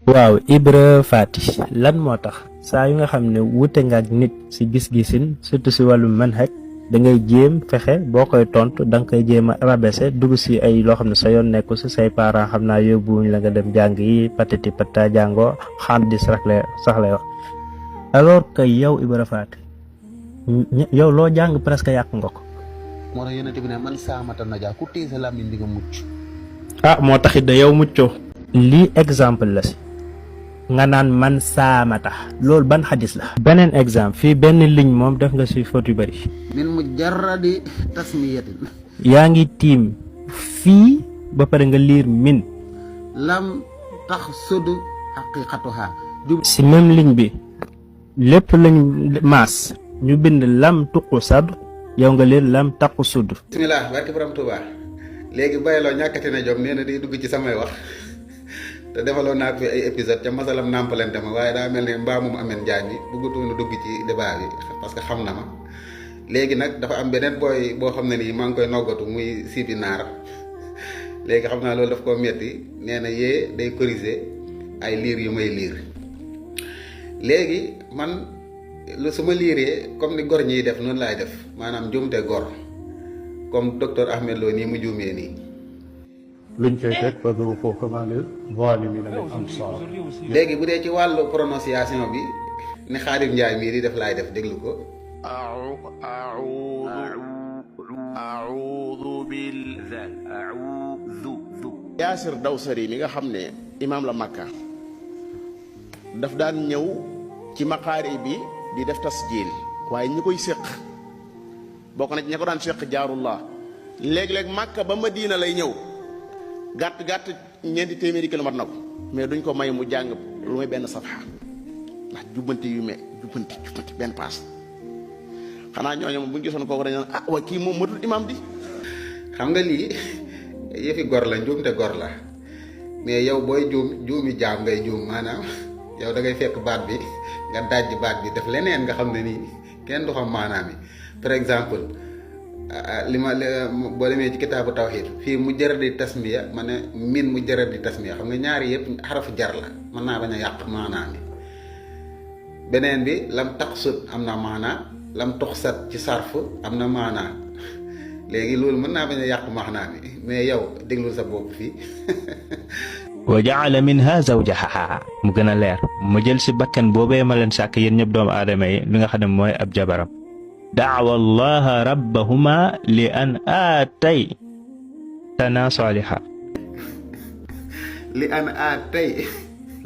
waaw Ibra Faty lan moo tax saa yu nga xam ne wute nga ak nit ci gis-gisin surtout ci wàllu manhaj da ngay jéem fexe boo koy tontu da nga koy jéem a rabaisser dugg ci ay loo xam ne sa yoon nekku ci say parents xam naa yóbbuwuñ la nga dem jàng yi patati pata jàngoo xaandis sax lay wax alors que yow Ibra Faty yow loo jàng presque yàq nga ko. moo tax yonent bi ne man saamata najaa ku téye sa làmmiñ di nga mucc. ah moo taxit da yow muccoo. lii exemple la si nga naan man saamata loolu ban xadis la. beneen exemple fii benn ligne moom def nga si faute yu bëri. min mujarradi tasmiyatin. yaa ngi tiim fii ba pare nga liir min. lam tax sud haqiqatuha. si même ligne bi lépp lañ maas ñu bind lam tuqu sad yow nga liir lam taqu sud. bismillah barki borom Tuuba léegi bayloo ñàkkati na jom nee na day dugg ci samay wax. te defaloon naa fi ay épisode ca masalam nàmpalante ma waaye daa mel ne mbaa moom ameen njaañ bi bëggatuñu dugg ci débat bi parce que xam na ma léegi nag dafa am beneen booy boo xam ne nii maa ngi koy noggatu muy siibi naar léegi xam naa loolu daf koo metti nee na yee day corriger ay liir yu may liir léegi man lu su ma liiree comme ni gor ñiy def noonu laay def maanaam njuumte gor comme docteur Ahmed Lo nii mu juumee nii luñ koy teg ba du ko commandé zaalimiina min ansaar. léegi bu dee ci wàllu prononciation bi ni Xaadim Njaay mii di def laay def déglu ko. Yaasir Dawsari mi nga xam ne imaam la Makka daf daan ñëw ci maqaari bi di def tasjiil waaye ñi koy séq bokk na ci ña ko daan séq jaarullah léeg-léeg Makka ba Madina lay ñëw. gàtt ñeenti téeméeri kilomètre na ko mais duñ ko may mu jàng lu may benn safha ndax jubbanti yu me jubbanti benn paas xanaa ñooñu moom bu ñu gisoon kooku dañu naan ah waa kii moom matul imam di. xam nga lii yëfi gor la njuumte gor la mais yow booy juumi jaam ngay juum maanaam yow da ngay fekk baat bi nga dajji baat bi def leneen nga xam ne nii kenn du xam maanaam yi par exemple. li ma boo demee ci kitaabu tawxiid fii mujarradi tasmiya ma ne min mujarradi tasmiya xam nga ñaari yëpp xarafu jar la mën naa bañ a yàq maanaam bi beneen bi lam taqsud am na maanaa lam tuxsat ci sarf am na maanaa léegi loolu mën naa bañ a yàq maanaa bi mais yow déglul sa bopp fii. wa jaala minha zawjaha mu gën a leer mu jël si bakkan boobee ma leen sàkk yéen ñëpp doomu aadama yi li nga xam ne mooy ab jabaram. daawa allaha rabbahuma li an aatay tana saaliha. li an aatay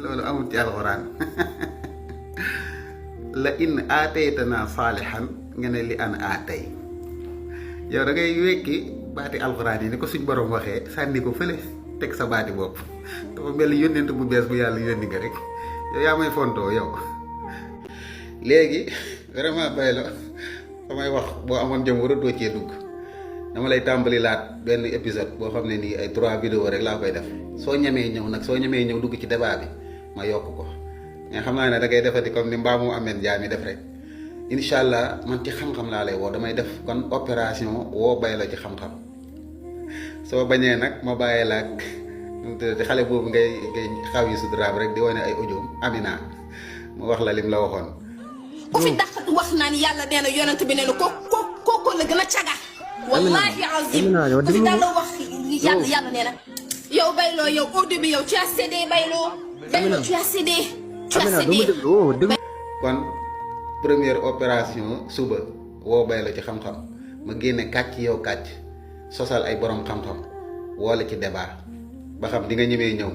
loolu amul ci alxuraan la in aataytana saalihan nga ne li an aatay yow da ngay wekki baati alxuraan yi ni ko suñ borom waxee sànni ko fële teg sa baati bopp dafa mel ni yónnent bu bees bu yàlla yónni nga rek yow yaa may fontoo yow léegi vraiment baylo samay wax boo amoon jëm waratoo cee dugg dama lay tàmbali laat benn épisode boo xam ne nii ay 3 vidéo rek laa koy def soo ñemee ñëw nag soo ñemee ñëw dugg ci débat bi ma yokk ko mais xam naa ne da ngay defati comme ni mbaamu ameen jaay mi def rek incha allah man ci xam-xam laa lay woo damay def kon opération woo bay la ci xam-xam soo bañee nag ma bàyyee la ak xale boobu ngay xaw yi suturaam rek di wane ay audio Amina mu wax la lim la waxoon. ku fi dàq wax naan yàlla nee na yonent bi nee na ko la gën a caga. wallahi azim ku fi dàq wax yàlla nee na. yow bayloo yow au début yow tu as cédé bayloo. bayloo tu as cédé. kon première opération suba woo bay la ci xam-xam ma génne kàcc yow kàcc sosal ay borom xam-xam woo la ci débat ba xam di nga ñemee ñëw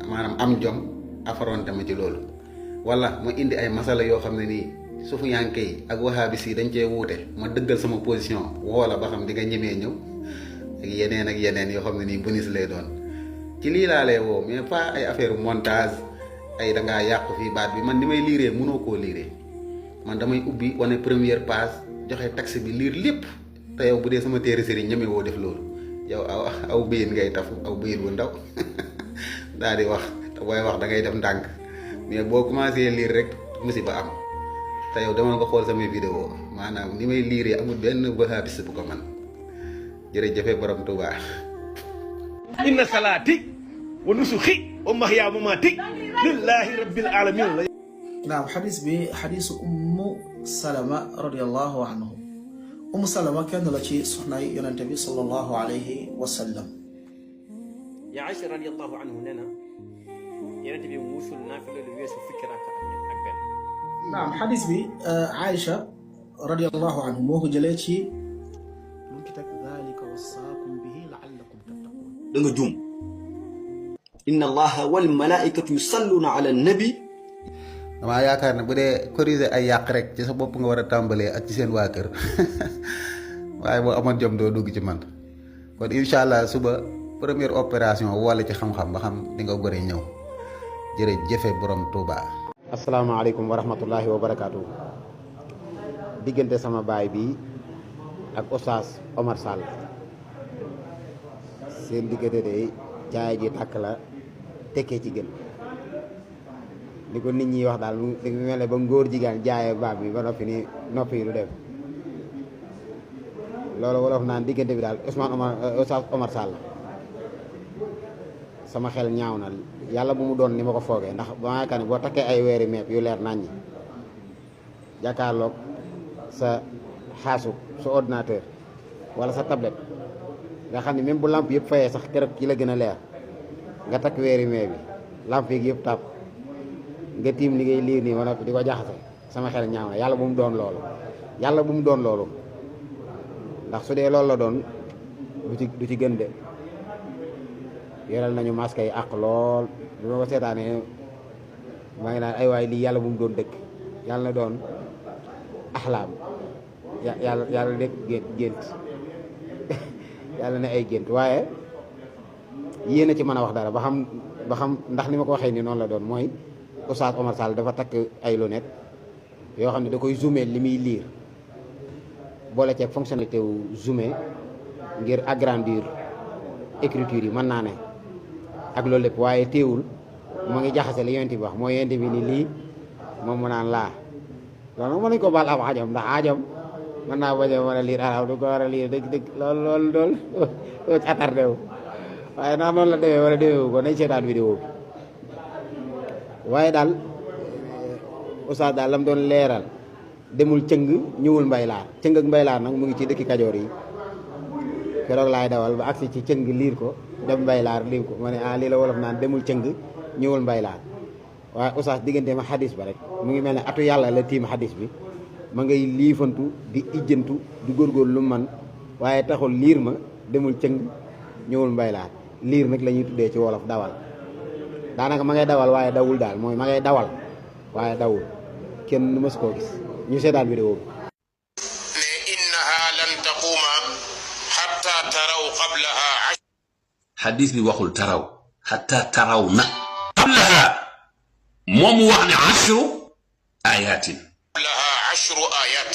maanaam am jom affronté ma ci loolu. wala ma indi ay masala yoo xam ne nii suufu yanke yi ak wahabis yi dañ cee wuute ma dëggal sama position woola ba xam di nga ñemee ñëw ak yeneen yoo xam ne nii bonus lay doon ci lii laa lay woo mais pas ay affaire montage ay da ngaa yàqu fii baat bi man ni may liiree mënoo koo liiree man damay ubbi wane première page joxe texte bi liir lépp te yow bu dee sama téere sëriñ ñeme woo def loolu yow aw bëyin ngay tafu aw bëyin bu ndaw daal di wax te booy wax da ngay def ndànk mais boo commencé lire rek musiba am te yow demal nga xool samay vidéo maanaam ni may liiree amul benn wahabis bu ko man jërëjëfe borom Tuubaa. inna salaati wa nusuxi ومحيا ومماتي لله رب العالمين. نعم حديث حديث أم سلمة رضي الله عنه. أم سلمة كان لشيء صحناي ينتبه صلى الله عليه وسلم. يا عائشة رضي الله عنه لنا ينتبه موصل نافلة لويس فكرة أكبر. نعم حديث عائشة رضي الله عنه موه جلتي ممكن ذلك وصاكم به لعلكم تتقون. دنجو جوم. إن الله والملائكة يصلون على النبي. dama yaakaar ne bu dee corriger ay yàq rek ci sa bopp nga war a tàmbalee ak ci seen waa kër waaye boo amoon jom doo dugg ci man kon incha allah suba première opération wala ci xam-xam ba xam di nga gore ñëw jërëjëfe borom Touba. asalaamaaleykum wa rahmatullahi wa barakaatu. diggante sama baay bi ak Oustaz Omar Sall seen diggante de jaay ji tàkk la tekkee ci gën ni ko nit ñi wax daal mu mel ne ba ngóor jigéen jaayee baab bi ba noppi ni noppi lu dem loolu wolof naan diggante bi daal Oustaz Omar Sall sama xel ñaaw na yàlla bu mu doon ni ma ko foogee ndax ba ma yaakaar ne boo takkee ay weeri meep yu leer naññi jàkkaarloog sa xaasu sa ordinateur wala sa tablette nga xam ne même bu lamp yëpp fayee sax keroog ci la gën a leer nga takk weeri meep bi lamp yi yëpp tàpp nga tiim li ngay liir nii ma noppi di ko jaxase sama xel ñaaw na yàlla bu mu doon loolu yàlla bu mu doon loolu ndax su dee loolu la doon du ci gën de yoral nañu masque yi àq lool bi ma ko seetaanee maa ngi naan ay waay lii yàlla bu mu doon dëkk yàlla na doon axlaam yàlla nekk gént yàlla ne ay gént waaye yéen a ci mën a wax dara ba xam ndax ni ma ko waxee ni noonu la doon mooy Oustaz Omar Sall dafa takk ay lunettes yoo xam ne da koy zoomer li muy liir boole ceeg fonctionnalité wu zoomer ngir agrandir écriture yi mën naa ne ak loolu lépp waaye teewul mu ngi jaxase li yonent bi wax mooy yonent bi ni lii moom mu naan laa loolu nag mën nañu ko baal ab ajam ndax ajam mën naa bañ a mën a liir arab du ko war a liir dëgg loolu doo ci attardé wu waaye ndax noonu la demee wala demee wu ko nañ seetaan vidéo bi waaye daal Oustaz daal lam doon leeral demul cëng ñëwul mbaylaar cëng ak mbaylaar nag mu ngi ci dëkki Kajoor yi keroog laay dawal ba agsi ci cëng liir ko dem mbaylaar liir ko ma ne lii la wolof naan demul cëng ñëwul mbaylaar waaye Oustaz diggante ma xadis ba rek mu ngi mel ne atu yàlla la tiim xadis bi ma ngay liifantu di ijjantu di góorgóorlu lu man waaye taxul liir ma demul cëng ñëwul mbaylaar liir nag la ñuy tuddee ci wolof dawal daanaka ma ngay dawal waaye dawul daal mooy ma ngay dawal waaye dawul kenn mës koo gis ñu seetaan vidéo bi ne innaha lan taquma hatta taraw qablaha xadis bi waxul taraw hatta taraw na qablaha moom wax ne 10 ayatin laha 10 ayat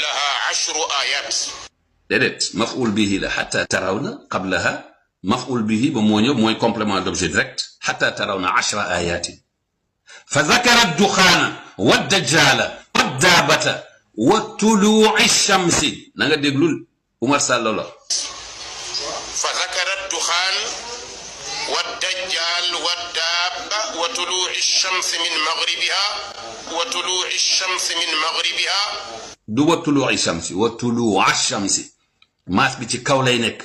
laha 10 ayat déedéet maf'ul bihi la hatta taraw na qablaha maf'ul bihi ba moo ñëw mooy complément d'objet direct hatta tarawna 10 ayatin fa dhakara ad-dukhana wad-dajjala wad-daabata wa tuluu'i shamsi na nga déglul Umar Sall la fa dhakara ad-dukhan wad-dajjal wad-daaba wa tuluu'i shamsi min maghribiha wa tuluu'i shamsi min maghribiha du wa tuluu'i shamsi wa tuluu'i shamsi maas bi ci kaw lay nekk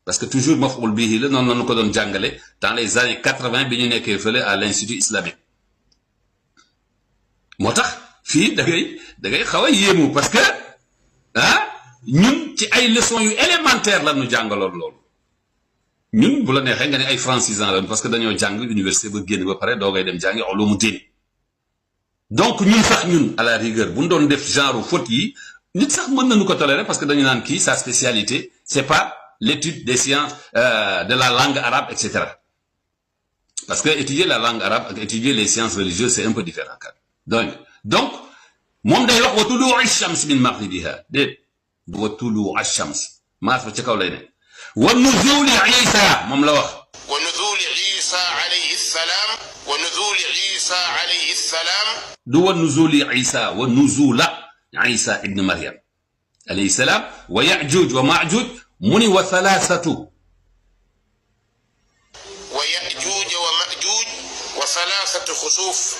parce que toujours maf'ul bihi la noonu la ko doon jàngale dans les années 80 bi ñu nekkee fële à l'institut islamique moo tax fii da ngay xaw a yéemu parce que ñun ci ay leçons yu élémentaires la ñu jàngaloon loolu ñun bu la neexee nga ne ay francisants la parce que dañoo jàng université ba génn ba pare doo ngay dem jàngi ulumu diin donc ñun sax ñun à la rigueur bu ñu doon def genre faute yi nit sax mën nañu ko tolérer parce que dañu naan kii sa spécialité c'est pas l'étude des sciences de la langue arabe etc. parce que étudier la langue arabe ak étudier les sciences religieuses c'est un peu différent donc moom day wax wa tuluu'i shams min maghribiha déet du wa tuluu'i shams maas ba ca kaw lay ne wa nuzuli Isa moom la wax wa nuzuli Isa alayhi salam wa nuzuli Isa alayhi salam du wa nuzuli Isa wa nuzula Isa ibn Maryam alayhi salam wa Ya'juj wa Ma'juj mu ni wa thalathatu wa Ya'juj wa Ma'juj خسوف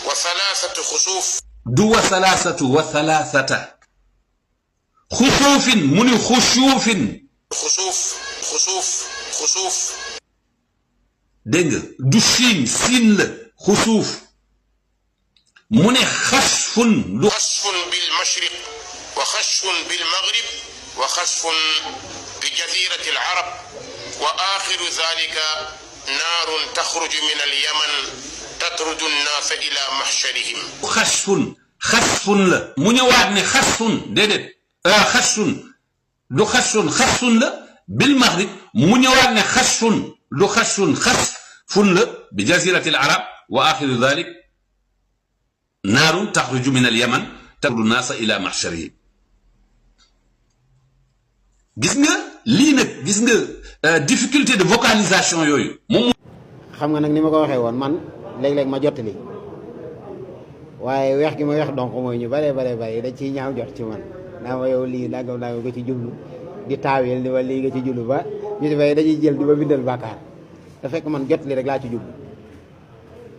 وثلاثة خسوف du wa salaasatu wa thalathata xusuufin mu ni xusuufin خسوف dégg nga du siin la xusuuf mu ne xasfun du خسف بالمشرق وخسف بالمغرب وخسف بجزيرة العرب وآخر ذلك نار تخرج من اليمن تطرد الناس إلى محشرهم xasfun la mu ñëwaat ne xasfun déedéet xasfun la bil maghrib mu ñëwaat ne xasfun la bi jazirati al arab wa axiru dhalik naarun taxruju min al yaman taqdu naasa ila mahsharihim gis nga lii nag gis nga difficulté de vocalisation yooyu moom xam nga nag ni ma ko waxee woon man léeg-léeg ma jottali waaye weex gi ma weex donc mooy ñu bare da ciy ñaaw jot ci man naa ma yow lii nangam nga ci jublu di taawil ni ma lii nga ci jublu ba ñu si bay dañuy jël di ma bindal bàkkaar te fekk man jottali rek laa ci jublu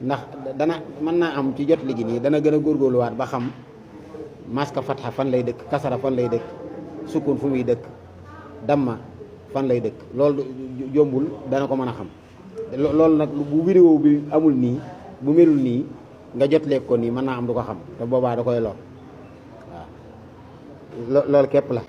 ndax dana mën naa am ci jottali gi nii dana gën a góorgóorluwaat ba xam maska fatxa fan lay dëkk kasara fan lay dëkk sukun fu muy dëkk damma fan lay dëkk loolu jombul dana ko mën a xam loolu nag bu vidéo bi amul nii bu melul nii nga jotlee ko nii mën naa am du ko xam te boobaa da koy lor waaw loolu képp la